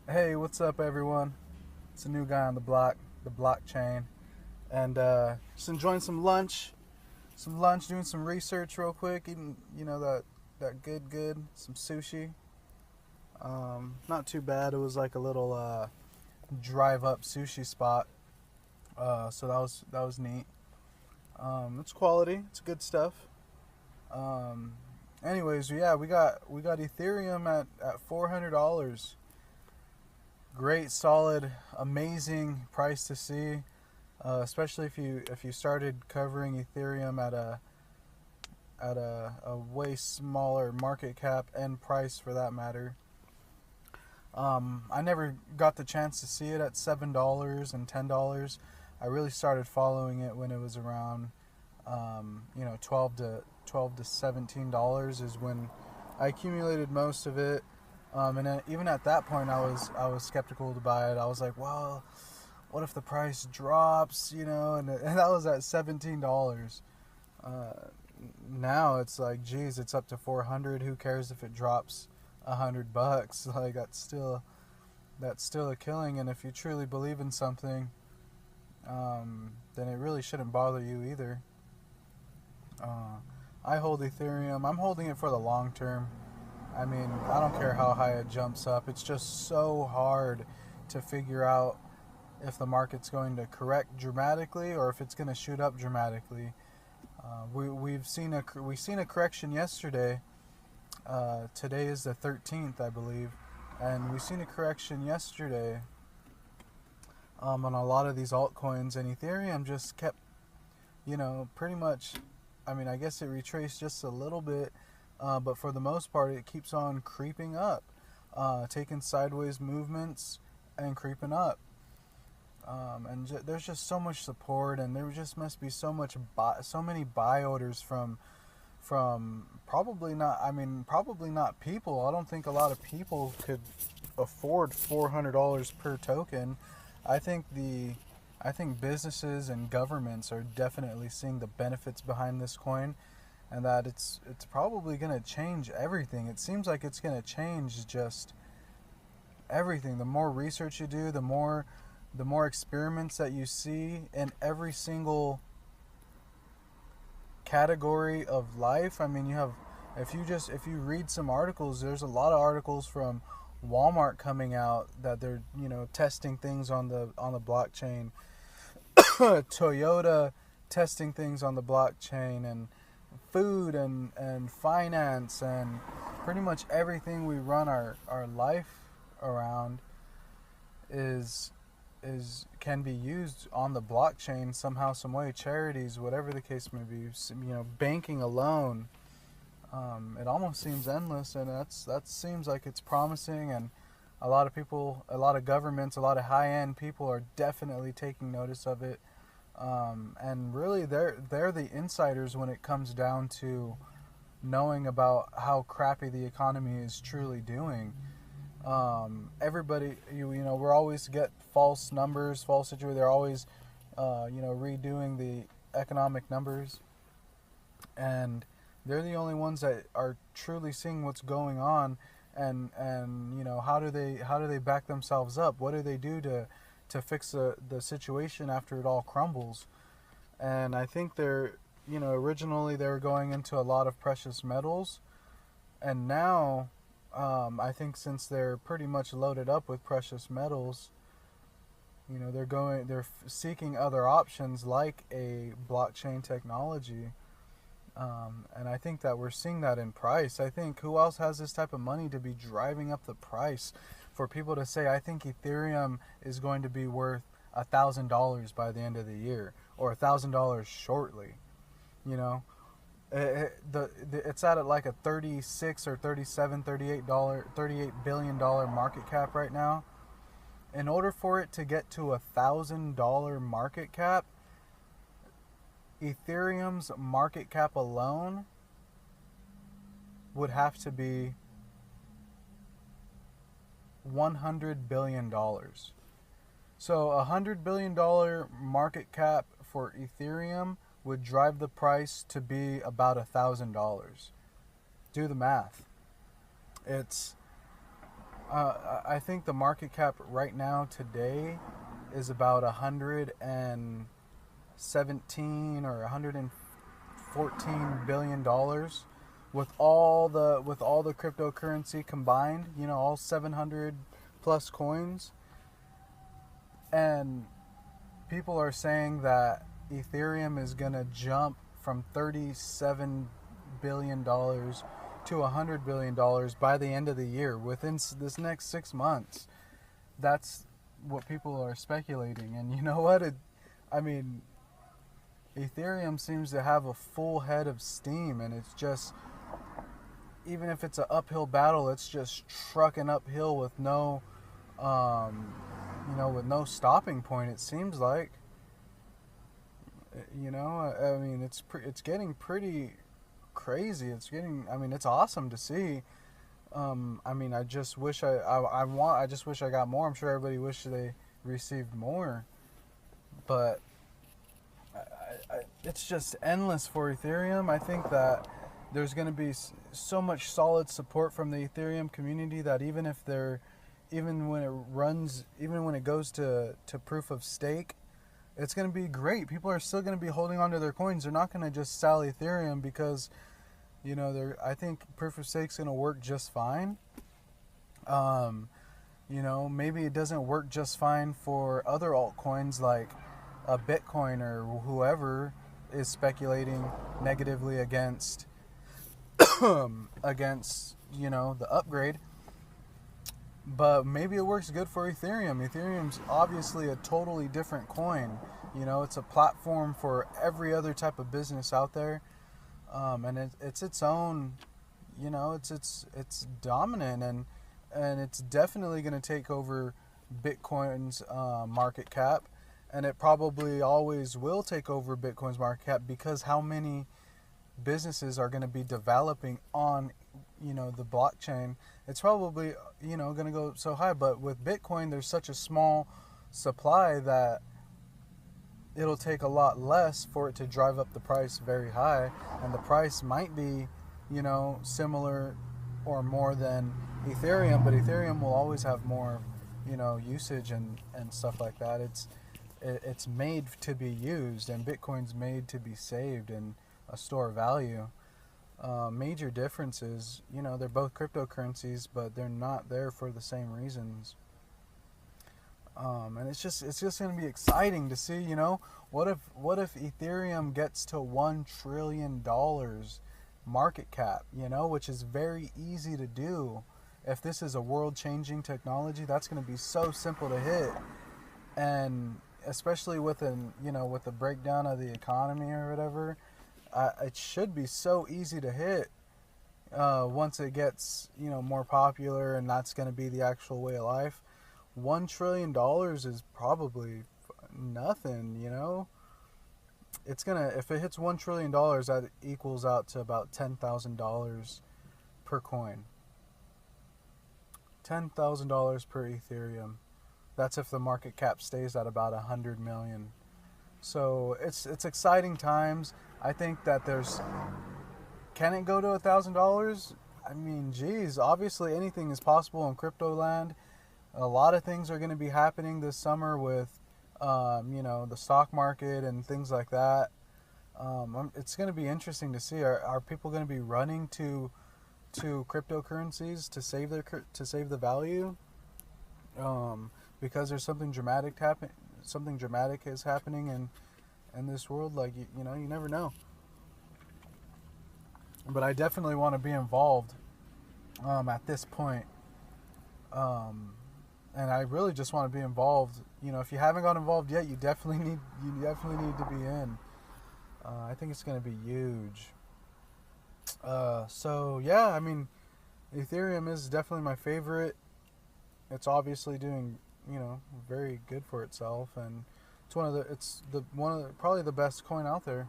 Hey, what's up, everyone? It's a new guy on the block, the blockchain, and just enjoying some lunch, doing some research real quick, eating, that good, some sushi. Not too bad. It was like a little drive-up sushi spot, so that was neat. It's quality. It's good stuff. Um, Anyways, yeah, we got Ethereum at $400. Great, solid, amazing price to see. Especially if you started covering Ethereum at a way smaller market cap and price for that matter. I never got the chance to see it at $7 and $10. I really started following it when it was around 12 to $17 is when I accumulated most of it. Even at that point, I was skeptical to buy it. I was like, well, what if the price drops? And that was at $17. Uh, Now it's like, geez, it's up to 400. Who cares if it drops $100? Like that's still a killing. And if you truly believe in something, then it really shouldn't bother you either. Uh, I hold Ethereum. I'm holding it for the long term. I mean, I don't care how high it jumps up. It's just so hard to figure out if the market's going to correct dramatically or if it's going to shoot up dramatically. We've seen a correction yesterday. Today is the 13th, I believe, and we've seen a correction yesterday on a lot of these altcoins, and Ethereum just kept, pretty much. I mean, I guess it retraced just a little bit, but for the most part, it keeps on creeping up, taking sideways movements and creeping up. There's just so much support, and there just must be so many buy orders from probably not people. I don't think a lot of people could afford $400 per token. I think the I think businesses and governments are definitely seeing the benefits behind this coin, and that it's probably going to change everything. It seems like it's going to change just everything. The more research you do, the more experiments that you see in every single category of life. I mean, if you read some articles, there's a lot of articles from Walmart coming out that they're testing things on the blockchain. Toyota testing things on the blockchain, and food and finance and pretty much everything we run our life around is can be used on the blockchain somehow, some way. Charities, whatever the case may be, banking alone. It almost seems endless, and that seems like it's promising. And a lot of people, a lot of governments, a lot of high-end people are definitely taking notice of it. And really, they're the insiders when it comes down to knowing about how crappy the economy is truly doing. Everybody, we're always get false numbers, false situation. They're always, redoing the economic numbers, and they're the only ones that are truly seeing what's going on. And how do they back themselves up? What do they do to fix the situation after it all crumbles? And I think originally they were going into a lot of precious metals, and now I think since they're pretty much loaded up with precious metals, they're seeking other options like a blockchain technology. And I think that we're seeing that in price. I think who else has this type of money to be driving up the price for people to say, I think Ethereum is going to be worth $1,000 by the end of the year, or $1,000 shortly. It's at like a 36 or 37, $38 billion market cap right now. In order for it to get to $1,000 market cap, Ethereum's market cap alone would have to be $100 billion. So $100 billion market cap for Ethereum would drive the price to be about $1,000. Do the math. It's I think the market cap right now today is about 117 or 114 billion dollars with all the cryptocurrency combined. You know, all 700 plus coins, and people are saying that Ethereum is gonna jump from $37 billion to $100 billion by the end of the year within this next 6 months. That's what people are speculating, and you know what? I mean, Ethereum seems to have a full head of steam, and it's just, even if it's an uphill battle, it's just trucking uphill with no, with no stopping point. It seems like, I mean, it's getting pretty crazy. I mean, it's awesome to see. I mean, I just wish I just wish I got more. I'm sure everybody wishes they received more, but it's just endless for Ethereum. I think that there's going to be so much solid support from the Ethereum community that even when it goes to proof of stake, it's going to be great. People are still going to be holding on to their coins. They're not going to just sell Ethereum because, I think proof of stake is going to work just fine. Maybe it doesn't work just fine for other altcoins like a Bitcoin or whoever is speculating negatively against the upgrade. But maybe it works good for Ethereum. Ethereum's obviously a totally different coin. It's a platform for every other type of business out there, and it's its own. It's dominant, and it's definitely going to take over Bitcoin's market cap, and it probably always will take over Bitcoin's market cap because how many businesses are going to be developing on the blockchain. It's probably going to go so high, but with Bitcoin there's such a small supply that it'll take a lot less for it to drive up the price very high, and the price might be similar or more than Ethereum, but Ethereum will always have more usage and stuff like that. It's made to be used, and Bitcoin's made to be saved and a store of value. Major differences, they're both cryptocurrencies, but they're not there for the same reasons. And it's just going to be exciting to see. What if Ethereum gets to $1 trillion market cap? Which is very easy to do. If this is a world-changing technology, that's going to be so simple to hit, and especially with with the breakdown of the economy or whatever. It should be so easy to hit once it gets more popular, and that's going to be the actual way of life. $1 trillion is probably nothing. It's gonna, if it hits $1 trillion, that equals out to about $10,000 per coin. $10,000 per Ethereum. That's if the market cap stays at about 100 million. So it's exciting times. I think that can it go to $1,000? I mean, geez, obviously anything is possible in crypto land. A lot of things are going to be happening this summer with, the stock market and things like that. It's going to be interesting to see. Are people going to be running to cryptocurrencies to save the value? Because there's something dramatic is happening in this world. Like you never know. But I definitely want to be involved at this point. And I really just want to be involved. If you haven't got involved yet, you definitely need to be in. I think it's going to be huge. So yeah, I mean, Ethereum is definitely my favorite. It's obviously doing very good for itself, and it's probably the best coin out there.